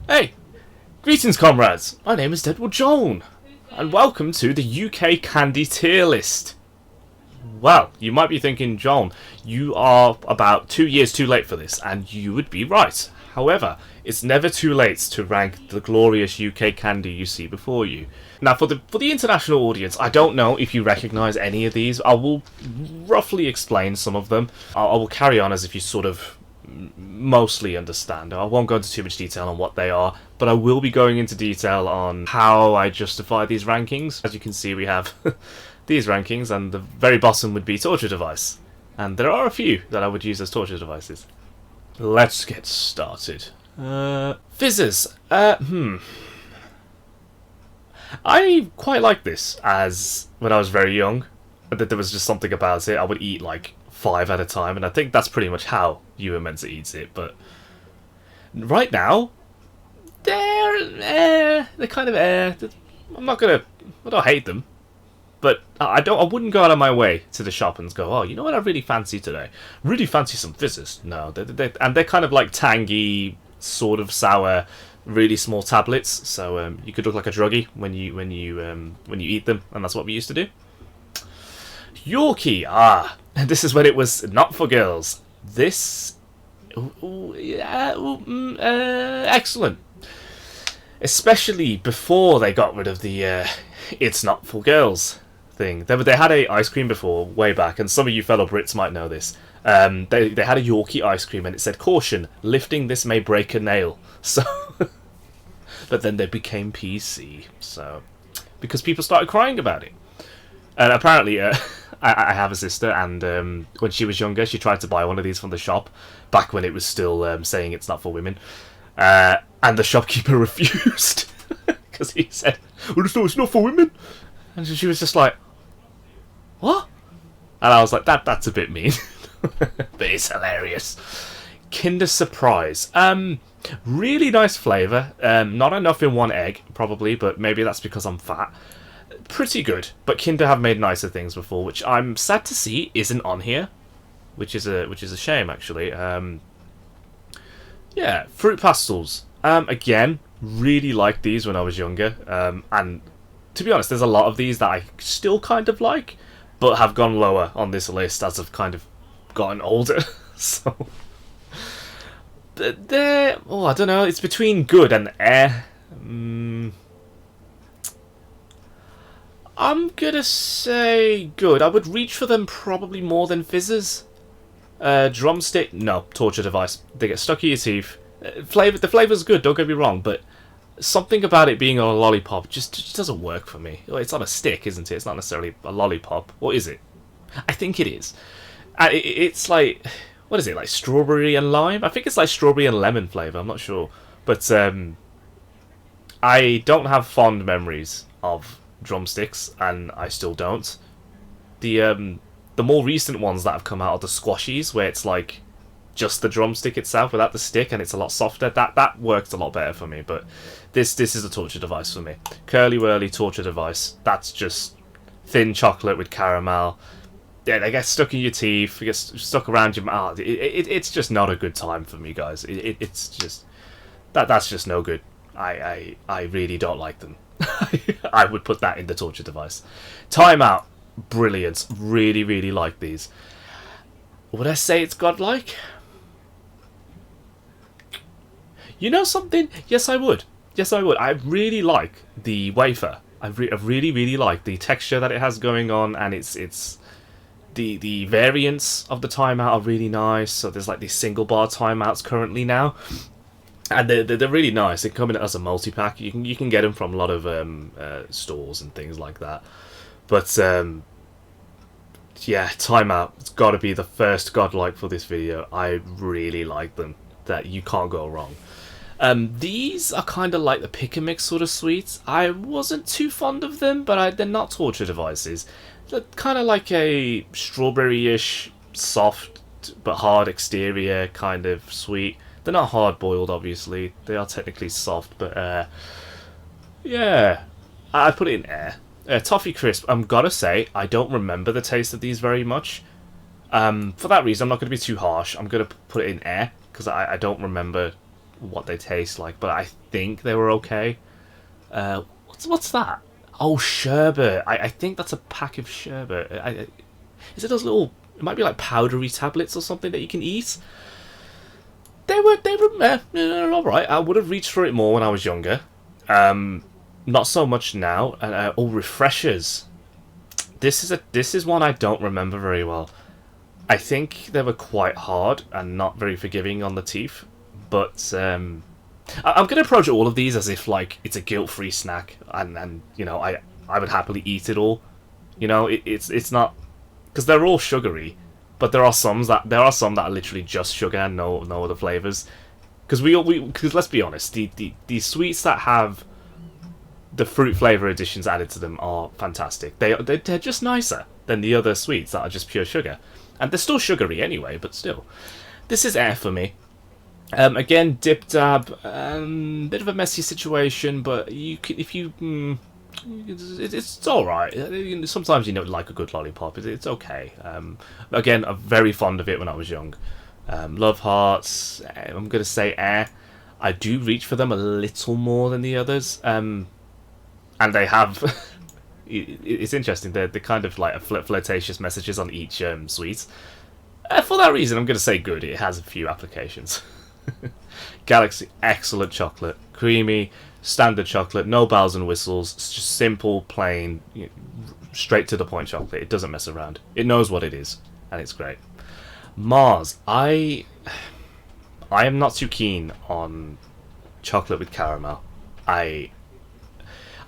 Hey, greetings comrades, my name is Deadwood Jawn, and welcome to the UK Candy Tier List. Well, you might be thinking, John, you are about 2 years too late for this, and you would be right. However, it's never too late to rank the glorious UK candy you see before you. Now, for the international audience, I don't know if you recognise any of these. I will roughly explain some of them. I will carry on as if you sort of mostly understand. I won't go into too much detail on what they are, but I will be going into detail on how I justify these rankings. As you can see, we have these rankings, and the very bottom would be torture device. And there are a few that I would use as torture devices. Let's get started. Fizzes. I quite like this, as when I was very young, that there was just something about it. I would eat like 5 at a time, and I think that's pretty much how you were meant to eat it. But right now, they're kind of I don't hate them, but I wouldn't go out of my way to the shop and go, oh, you know what I really fancy today? Really fancy some fizzes. No, they're kind of like tangy, sort of sour, really small tablets. So you could look like a druggie when you eat them, and that's what we used to do. Yorkie, this is when it was not for girls. This, excellent. Especially before they got rid of the it's not for girls thing. They had a ice cream before, way back, and some of you fellow Brits might know this. They had a Yorkie ice cream, and it said, "Caution, lifting this may break a nail." So, but then they became PC, so because people started crying about it. And apparently, I have a sister, and when she was younger, she tried to buy one of these from the shop, back when it was still saying it's not for women. And the shopkeeper refused, because he said, well, it's not for women. And she was just like, what? And I was like, that's a bit mean. But it's hilarious. Kinder Surprise. Really nice flavour. Not enough in one egg, probably, but maybe that's because I'm fat. Pretty good, but Kinder have made nicer things before, which I'm sad to see isn't on here, which is a shame, actually. Yeah, Fruit Pastels. Again, really liked these when I was younger, and to be honest, there's a lot of these that I still kind of like, but have gone lower on this list as I've kind of gotten older. So they're, I don't know, it's between good and I'm gonna say good. I would reach for them probably more than Fizzes. Drumstick, no, torture device. They get stuck in your teeth. The flavour's good, don't get me wrong, but something about it being on a lollipop just doesn't work for me. It's on a stick, isn't it? It's not necessarily a lollipop. Or is it? I think it is. It's like, what is it, like strawberry and lime? I think it's like strawberry and lemon flavour, I'm not sure. But I don't have fond memories of Drumsticks, and I still don't. The more recent ones that have come out are the squashies, where it's like just the drumstick itself without the stick, and it's a lot softer. That works a lot better for me. But this is a torture device for me. Curly Whirly torture device. That's just thin chocolate with caramel. Yeah, they get stuck in your teeth. They get stuck around your mouth. It's just not a good time for me, guys. It's just that's just no good. I really don't like them. I would put that in the torture device. Timeout, brilliant. Really, really like these. Would I say it's godlike? You know something? Yes, I would. Yes, I would. I really like the wafer. I really, really like the texture that it has going on, and it's the variants of the timeout are really nice. So there's like these single bar timeouts currently now. And they're really nice. They come in as a multi-pack. You can get them from a lot of stores and things like that. But yeah, Timeout. It's got to be the first godlike for this video. I really like them. That you can't go wrong. These are kind of like the pick and mix sort of sweets. I wasn't too fond of them, but they're not torture devices. They're kind of like a strawberry-ish, soft but hard exterior kind of sweet. They're not hard-boiled, obviously. They are technically soft, but yeah, I'd put it in air. Toffee Crisp, I'm gotta say, I don't remember the taste of these very much. For that reason, I'm not going to be too harsh. I'm going to put it in air, because I don't remember what they taste like, but I think they were okay. What's that? Oh, Sherbet. I think that's a pack of Sherbet. Is it those little? It might be like powdery tablets or something that you can eat. They were all right. I would have reached for it more when I was younger. Not so much now. Refreshers. This is one I don't remember very well. I think they were quite hard and not very forgiving on the teeth. But I'm going to approach all of these as if like it's a guilt-free snack, and you know I would happily eat it all. You know, it's not, because they're all sugary, but there are some that are literally just sugar and no other flavors. Because because let's be honest, the sweets that have the fruit flavor additions added to them are fantastic. They're just nicer than the other sweets that are just pure sugar, and they're still sugary anyway. But still, this is air for me. Again, dip dab, bit of a messy situation, but it's all right. Sometimes you know, like a good lollipop, it's okay. Again, I'm very fond of it when I was young. Love hearts. I'm gonna say air. I do reach for them a little more than the others. And they have. It's interesting. They're kind of like flirtatious messages on each sweet. For that reason, I'm gonna say good. It has a few applications. Galaxy, excellent chocolate, creamy, standard chocolate, no bells and whistles. It's just simple, plain, straight to the point chocolate. It doesn't mess around. It knows what it is, and it's great. Mars, I am not too keen on chocolate with caramel. I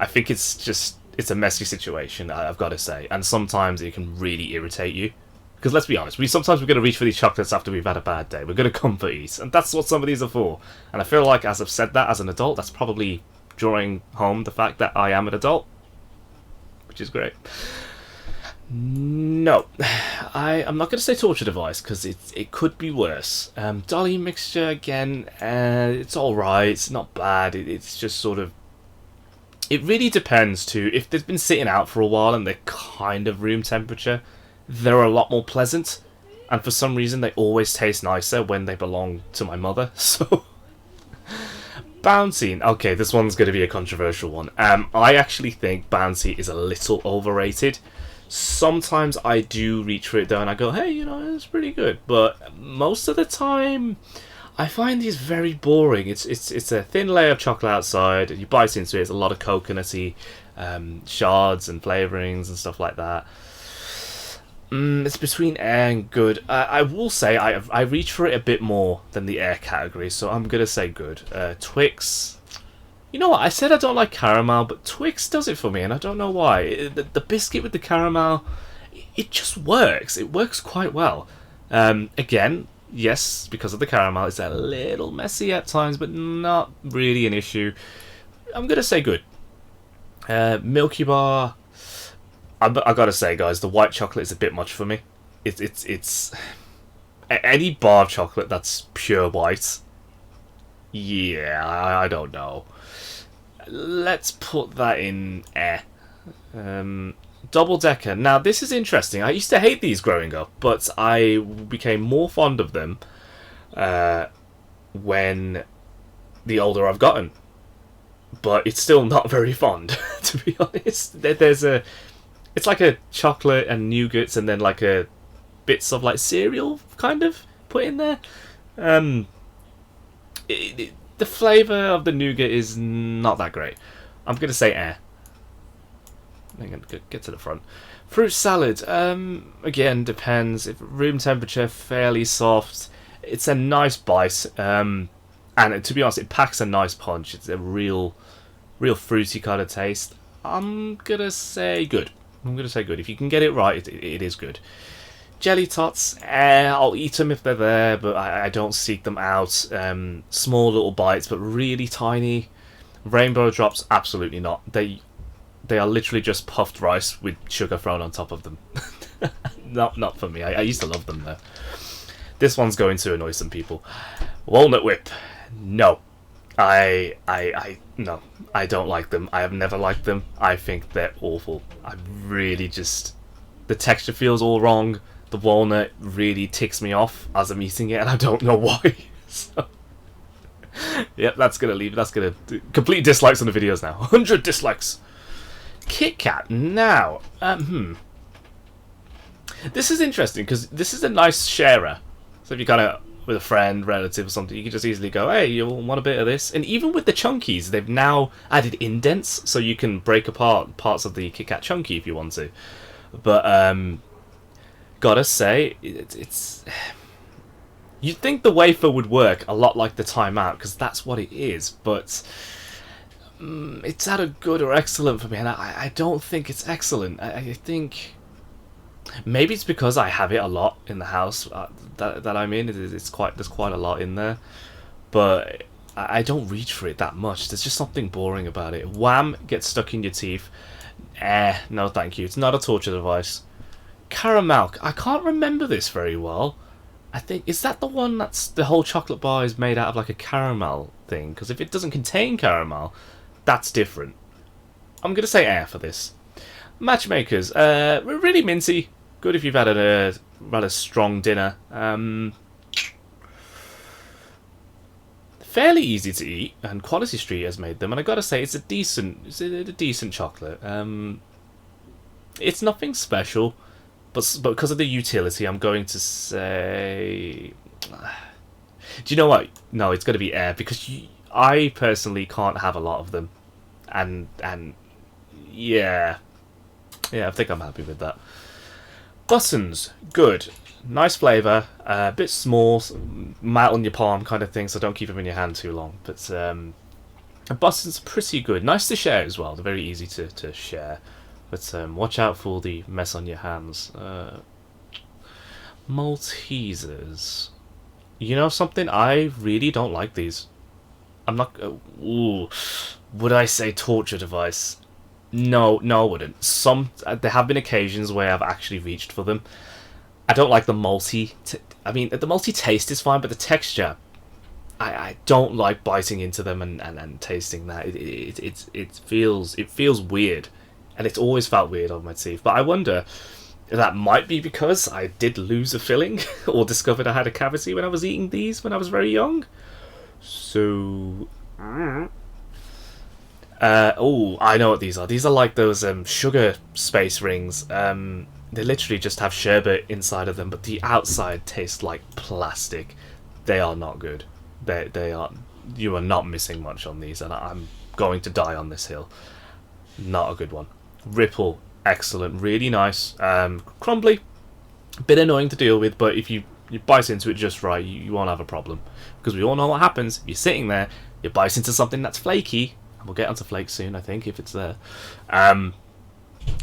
think it's a messy situation, I've got to say, and sometimes it can really irritate you. Because let's be honest, sometimes we're going to reach for these chocolates after we've had a bad day. We're going to comfort eat, and that's what some of these are for. And I feel like, as I've said that as an adult, that's probably drawing home the fact that I am an adult, which is great. No, I'm not going to say torture device, because it could be worse. Dolly mixture, again, it's alright, it's not bad, it's just sort of... It really depends too. If they've been sitting out for a while and they're kind of room temperature, they're a lot more pleasant, and for some reason they always taste nicer when they belong to my mother. So Bouncy, okay, this one's going to be a controversial one. I actually think Bouncy is a little overrated. Sometimes I do reach for it though, and I go, hey, you know, it's pretty good, but most of the time I find these very boring. It's a thin layer of chocolate outside, and you bite into it, it's a lot of coconutty shards and flavourings and stuff like that. It's between air and good. I will say I reach for it a bit more than the air category, so I'm going to say good. Twix. You know what? I said I don't like caramel, but Twix does it for me, and I don't know why. The biscuit with the caramel, it just works. It works quite well. Again, yes, because of the caramel, it's a little messy at times, but not really an issue. I'm going to say good. Milky Bar... I gotta say, guys, the white chocolate is a bit much for me. It's any bar of chocolate that's pure white. Yeah, I don't know. Let's put that in air. Double decker. Now this is interesting. I used to hate these growing up, but I became more fond of them when the older I've gotten. But it's still not very fond, to be honest. It's like a chocolate and nougats, and then like a bits of like cereal kind of put in there. The flavour of the nougat is not that great. I'm gonna say air. I'm gonna get to the front. Fruit salad. Again, depends. If room temperature, fairly soft. It's a nice bite. And to be honest, it packs a nice punch. It's a real fruity kind of taste. I'm gonna say good. If you can get it right, it is good. Jelly Tots, I'll eat them if they're there, but I don't seek them out. Small little bites, but really tiny. Rainbow Drops, absolutely not. They are literally just puffed rice with sugar thrown on top of them. Not for me. I used to love them though. This one's going to annoy some people. Walnut Whip, no. No, I don't like them. I have never liked them. I think they're awful. I really just... The texture feels all wrong. The walnut really ticks me off as I'm eating it, and I don't know why. So, Yep, that's gonna leave. That's gonna complete dislikes on the videos now. 100 dislikes. Kit Kat now. This is interesting because this is a nice sharer. So if you kind of with a friend, relative, or something, you can just easily go, "Hey, you want a bit of this?" And even with the chunkies, they've now added indents, so you can break apart parts of the Kit Kat chunky if you want to. But gotta say, it's. You'd think the wafer would work a lot like the Time Out, because that's what it is, but it's either good or excellent for me, and I don't think it's excellent. I think maybe it's because I have it a lot in the house that I'm in. There's quite a lot in there, but I don't reach for it that much. There's just something boring about it. Wham! Gets stuck in your teeth. No thank you. It's not a torture device. Caramel. I can't remember this very well. I think, is that the one that's the whole chocolate bar is made out of like a caramel thing? Because if it doesn't contain caramel, that's different. I'm going to say for this. Matchmakers. Really minty. Good if you've had a rather strong dinner. Fairly easy to eat, and Quality Street has made them, and I gotta say it's a decent chocolate. It's nothing special. But because of the utility, I'm going to say... Do you know what? No, it's going to be Air, because I personally can't have a lot of them. And yeah. Yeah, I think I'm happy with that. Buttons, good. Nice flavour, a bit small, melt on your palm kind of thing, so don't keep them in your hand too long. But Buttons pretty good. Nice to share as well, they're very easy to share. But watch out for the mess on your hands. Maltesers. You know something? I really don't like these. I'm not... would I say torture device? No, I wouldn't. There have been occasions where I've actually reached for them. I don't like the malty... I mean, the malty taste is fine, but the texture... I don't like biting into them and tasting that. It feels weird. And it's always felt weird on my teeth. But I wonder if that might be because I did lose a filling or discovered I had a cavity when I was eating these when I was very young. So... oh, I know what these are. These are like those sugar space rings. They literally just have sherbet inside of them, but the outside tastes like plastic. They are not good. They are... You are not missing much on these, and I'm going to die on this hill. Not a good one. Ripple, excellent, really nice. Crumbly, a bit annoying to deal with, but if you bite into it just right, you won't have a problem. Because we all know what happens. If you're sitting there, you bite into something that's flaky, and we'll get onto flakes soon, I think, if it's there. And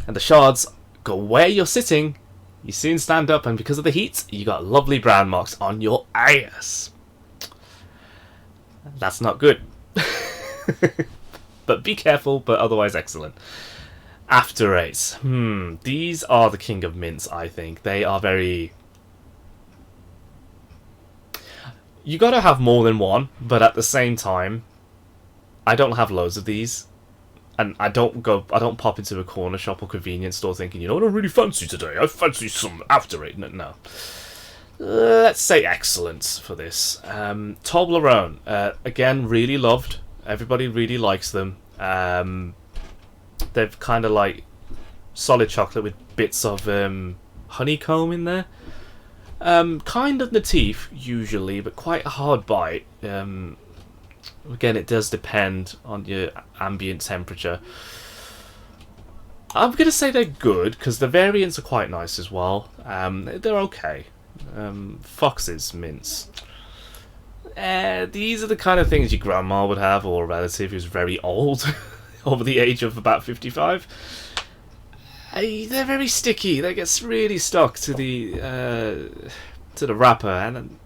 the shards go where you're sitting, you soon stand up, and because of the heat, you got lovely brown marks on your ass. That's not good. But be careful, but otherwise excellent. After Eight. These are the king of mints, I think. They are very... You gotta have more than one, but at the same time, I don't have loads of these. And I don't pop into a corner shop or convenience store thinking, you know what I really fancy today? I fancy some After Eight. No. Let's say excellent for this. Toblerone. Again, really loved. Everybody really likes them. They've kind of like solid chocolate with bits of honeycomb in there. Kind of the teeth usually, but quite a hard bite. Again, it does depend on your ambient temperature. I'm gonna say they're good because the variants are quite nice as well. They're okay. Fox's mints. These are the kind of things your grandma would have, or a relative who's very old, over the age of about 55. They're very sticky. They get really stuck to the wrapper, and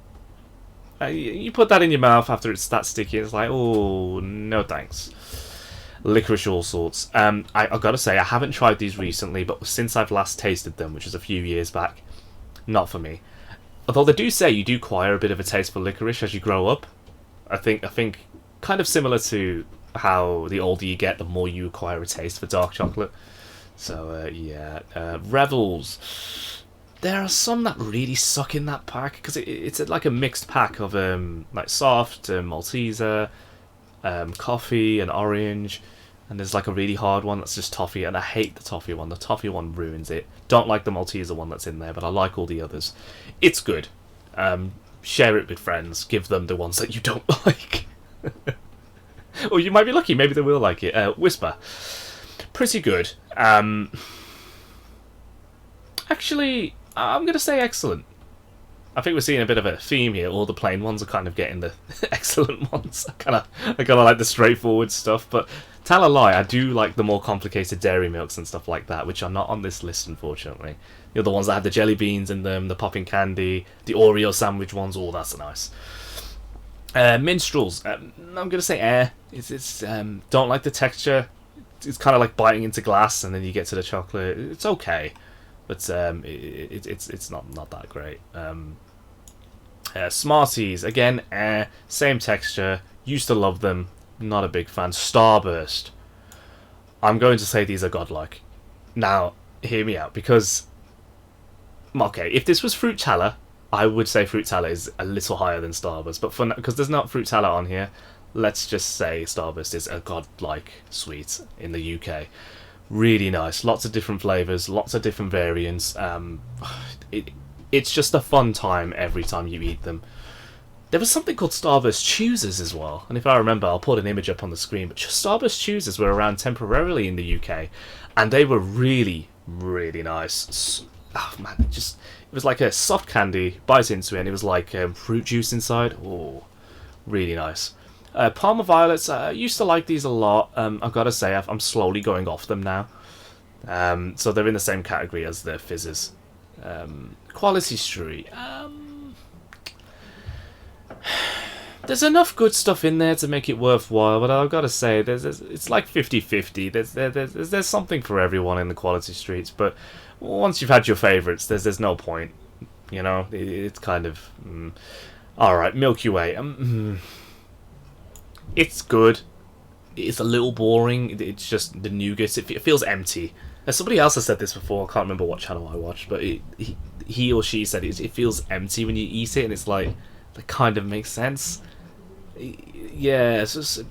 you put that in your mouth after it's that sticky. It's like, oh no, thanks. Licorice all sorts. I've got to say, I haven't tried these recently, but since I've last tasted them, which is a few years back, not for me. Although they do say you do acquire a bit of a taste for licorice as you grow up. I think kind of similar to how the older you get, the more you acquire a taste for dark chocolate. So yeah, Revels. There are some that really suck in that pack because it's like a mixed pack of like soft, Malteser, coffee and orange, and there's like a really hard one that's just toffee, and I hate the toffee one. The toffee one ruins it. Don't like the Malteser one that's in there, but I like all the others. It's good. Share it with friends. Give them the ones that you don't like. Or you might be lucky. Maybe they will like it. Whisper. Pretty good. Actually, I'm going to say excellent. I think we're seeing a bit of a theme here. All the plain ones are kind of getting the excellent ones. I kind of like the straightforward stuff, but tell a lie, I do like the more complicated dairy milks and stuff like that, which are not on this list, unfortunately. You know, the ones that have the jelly beans in them, the popping candy, the Oreo sandwich ones. Oh, that's nice. Minstrels. I'm going to say air. It's don't like the texture. It's kind of like biting into glass, and then you get to the chocolate. It's okay, but it's not that great. Smarties, again, same texture. Used to love them. Not a big fan. Starburst. I'm going to say these are godlike. Now, hear me out, because okay, if this was Fruit-tella, I would say Fruit-tella is a little higher than Starburst, but because there's not Fruit-tella on here, let's just say Starburst is a godlike sweet in the UK. Really nice. Lots of different flavours, lots of different variants. It's just a fun time every time you eat them. There was something called Starburst Choosers as well, and if I remember, I'll put an image up on the screen, but Starburst Choosers were around temporarily in the UK, and they were really, really nice. Oh man, it was like a soft candy, bite into it, and it was like fruit juice inside. Oh, really nice. Parma Violets, I used to like these a lot. I've got to say, I'm slowly going off them now. So they're in the same category as the fizzes. Quality Street. There's enough good stuff in there to make it worthwhile, but I've got to say, it's like 50-50. There's something for everyone in the Quality Streets, but once you've had your favourites, there's no point. You know, it's kind of... Alright, Milky Way. It's good. It's a little boring. It's just the nougat. It feels empty. As somebody else has said this before, I can't remember what channel I watched, but he or she said it feels empty when you eat it, and it's like, that kind of makes sense. Yeah, it's just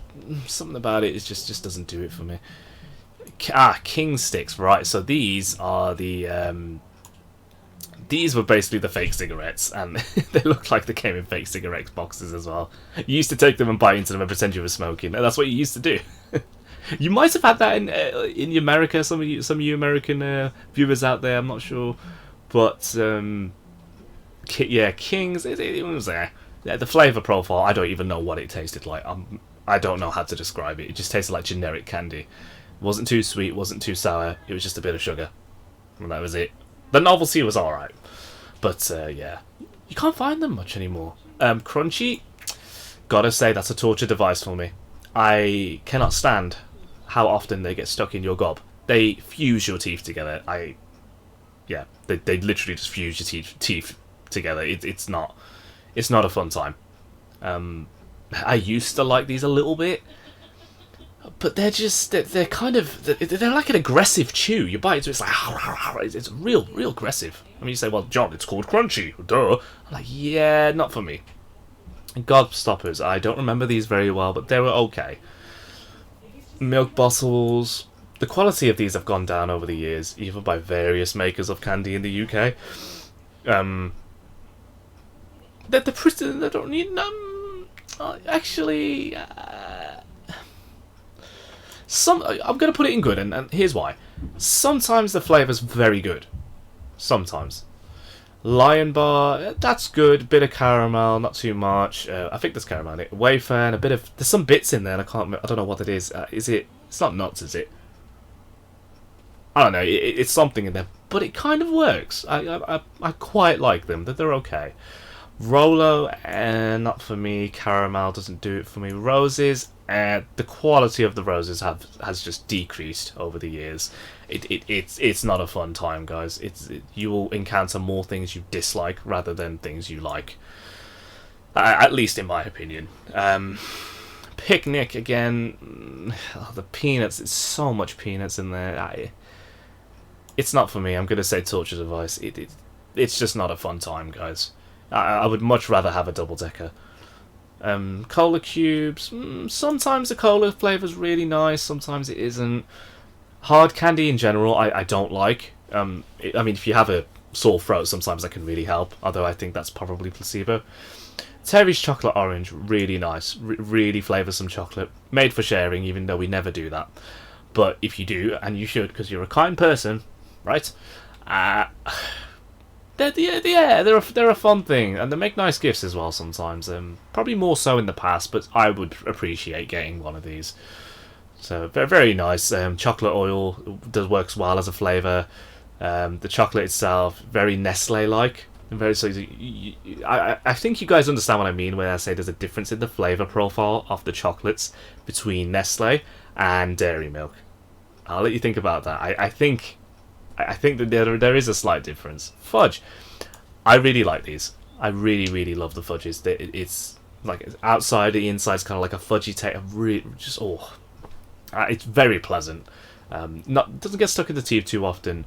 something about it just doesn't do it for me. King Stix, right? So these are the these were basically the fake cigarettes, and they look like they came in fake cigarettes boxes as well. You used to take them and bite into them and pretend you were smoking, and that's what you used to do. You might have had that in America. Some of you American viewers out there, I'm not sure, but yeah, Kings. It was there. Yeah, the flavour profile, I don't even know what it tasted like. I don't know how to describe it. It just tasted like generic candy. It wasn't too sweet, wasn't too sour. It was just a bit of sugar, and that was it. The novelty was alright, but yeah, you can't find them much anymore. Crunchy, gotta say that's a torture device for me. I cannot stand how often they get stuck in your gob. They fuse your teeth together. Yeah, they literally just fuse your teeth together. It's not a fun time. I used to like these a little bit, but they're kind of they're like an aggressive chew. You bite into it, it's like it's real aggressive. I mean, you say, well, John, it's called crunchy. Duh. I'm like, yeah, not for me. Gobstoppers, I don't remember these very well, but they were okay. Milk bottles. The quality of these have gone down over the years, even by various makers of candy in the UK. They don't need actually. I'm going to put it in good, and here's why. Sometimes the flavour's very good. Sometimes. Lion Bar, that's good. Bit of caramel, not too much. I think there's caramel in it. Wafer and a bit of... There's some bits in there, and I don't know what it is. Is it... It's not nuts, is it? I don't know. It's something in there, but it kind of works. I quite like them. They're okay. Rolo, not for me. Caramel doesn't do it for me. Roses, the quality of the roses has just decreased over the years. It's not a fun time, guys. You will encounter more things you dislike rather than things you like. At least in my opinion. Picnic again. The peanuts. There's so much peanuts in there. It's not for me. I'm gonna say torture device. It's just not a fun time, guys. I would much rather have a double-decker. Cola cubes. Sometimes the cola flavour's really nice, sometimes it isn't. Hard candy in general, I don't like. I mean, if you have a sore throat, sometimes that can really help, although I think that's probably placebo. Terry's chocolate orange, really nice. Really flavoursome chocolate. Made for sharing, even though we never do that. But if you do, and you should, because you're a kind person, right? They're a fun thing, and they make nice gifts as well sometimes. Probably more so in the past, but I would appreciate getting one of these. So very, very nice. Chocolate oil works well as a flavour. The chocolate itself, very Nestle-like. Very so. I think you guys understand what I mean when I say there's a difference in the flavour profile of the chocolates between Nestle and dairy milk. I'll let you think about that. I think that there is a slight difference. Fudge. I really like these. I really, really love the fudges. It's like outside, the inside's kind of like a fudgy taste. It's very pleasant. Doesn't get stuck in the teeth too often.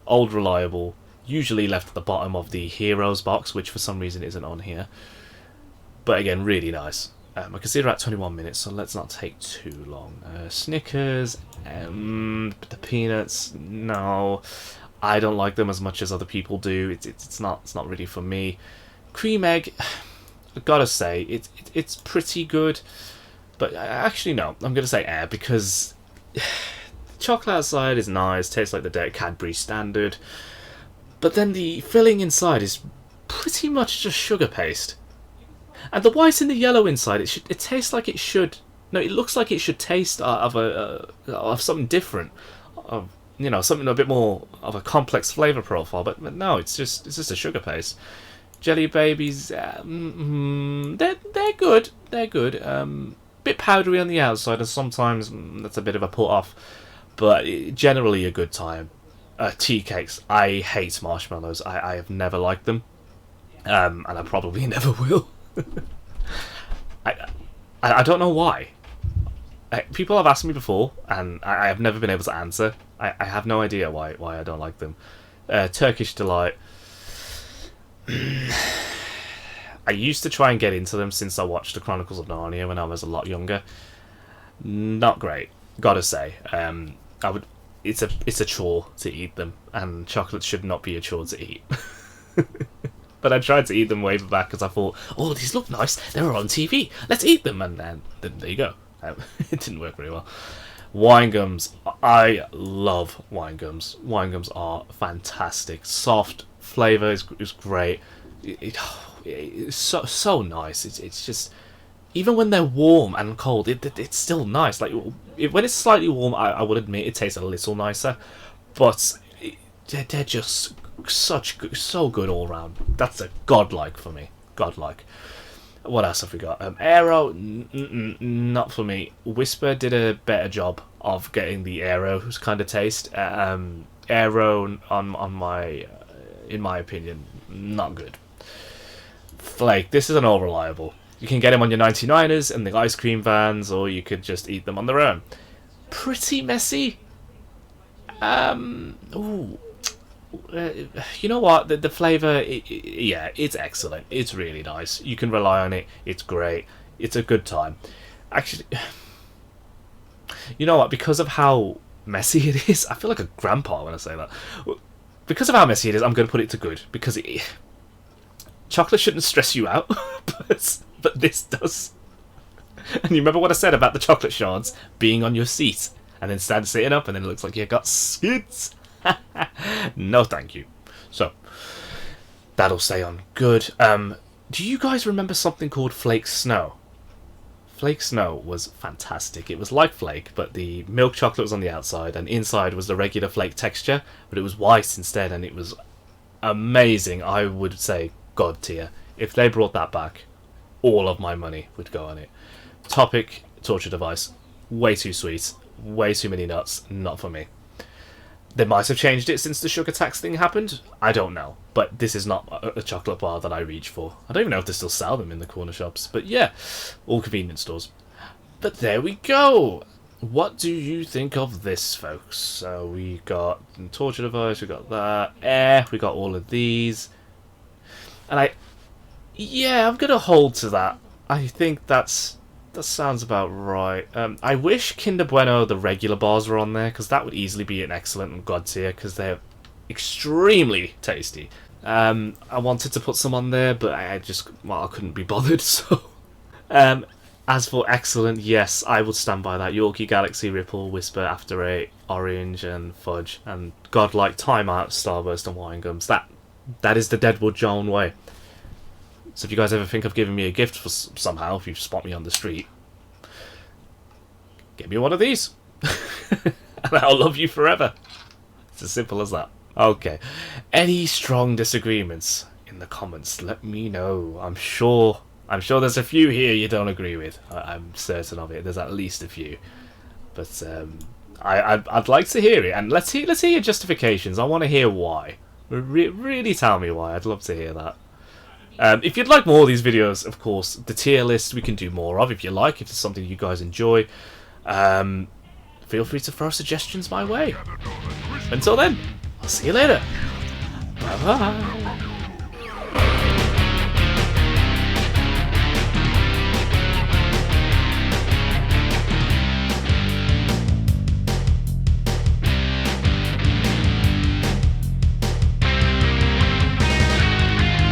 Old reliable. Usually left at the bottom of the Heroes box, which for some reason isn't on here. But again, really nice. I can see they're at 21 minutes, so let's not take too long. Snickers, the peanuts, no, I don't like them as much as other people do. It's not really for me. Cream egg, I gotta say it's pretty good, but actually no, I'm gonna say air because the chocolate outside is nice, tastes like the Cadbury standard, but then the filling inside is pretty much just sugar paste. And the white and the yellow inside, it tastes like it should. No, it looks like it should taste of something different, something a bit more of a complex flavor profile. But no, it's just a sugar paste. Jelly babies, they're good. They're good. Bit powdery on the outside, and sometimes that's a bit of a put off. But generally a good time. Tea cakes. I hate marshmallows. I have never liked them, and I probably never will. I don't know why. People have asked me before, and I have never been able to answer. I have no idea why I don't like them. Turkish Delight. I used to try and get into them since I watched The Chronicles of Narnia when I was a lot younger. Not great, gotta say. It's a chore to eat them, and chocolate should not be a chore to eat. But I tried to eat them way back because I thought, oh, these look nice. They were on TV. Let's eat them. And then there you go. It didn't work very well. Wine gums. I love wine gums. Wine gums are fantastic. Soft flavour is great. It's so nice. It's just, even when they're warm and cold, it's still nice. Like when it's slightly warm, I would admit it tastes a little nicer, but they're just so good all round. That's a godlike for me. Godlike. What else have we got? Aero, not for me. Whisper did a better job of getting the Aero kind of taste. Aero in my opinion, not good. Flake, this is an all reliable. You can get them on your 99ers and the ice cream vans, or you could just eat them on their own. Pretty messy. You know what? The flavour, it's excellent. It's really nice. You can rely on it. It's great. It's a good time. Actually, you know what? Because of how messy it is, I feel like a grandpa when I say that. Because of how messy it is, I'm going to put it to good. Because chocolate shouldn't stress you out, but this does. And you remember what I said about the chocolate shards being on your seat, and then sitting up, and then it looks like you got skids. No, thank you. So that'll stay on good. Do you guys remember something called Flake Snow? Flake Snow was fantastic. It was like Flake, but the milk chocolate was on the outside, and inside was the regular flake texture, but it was white instead, and it was amazing. I would say God tier. If they brought that back, all of my money would go on it. Topic, torture device. Way too sweet. Way too many nuts. Not for me. They might have changed it since the sugar tax thing happened. I don't know. But this is not a chocolate bar that I reach for. I don't even know if they still sell them in the corner shops. But yeah, all convenience stores. But there we go. what do you think of this, folks? So we got torture device, we got that, air, we got all of these. And yeah, I'm gonna hold to that. I think that sounds about right. I wish Kinder Bueno, the regular bars, were on there, because that would easily be an excellent and god tier, because they're extremely tasty. I wanted to put some on there, but I couldn't be bothered, so... as for excellent, yes, I would stand by that. Yorkie, Galaxy, Ripple, Whisper, After Eight, Orange, and Fudge, and godlike Timeout, Starburst, and Wine Gums. That is the Deadwood Jawn way. So if you guys ever think of giving me a gift for somehow, if you spot me on the street, get me one of these. And I'll love you forever. It's as simple as that. Okay. Any strong disagreements in the comments, let me know. I'm sure there's a few here you don't agree with. I'm certain of it. There's at least a few. But I'd like to hear it. And let's hear your justifications. I want to hear why. Really tell me why. I'd love to hear that. If you'd like more of these videos, of course, the tier list we can do more of if you like, if it's something you guys enjoy. Feel free to throw suggestions my way. Until then, I'll see you later. Bye-bye.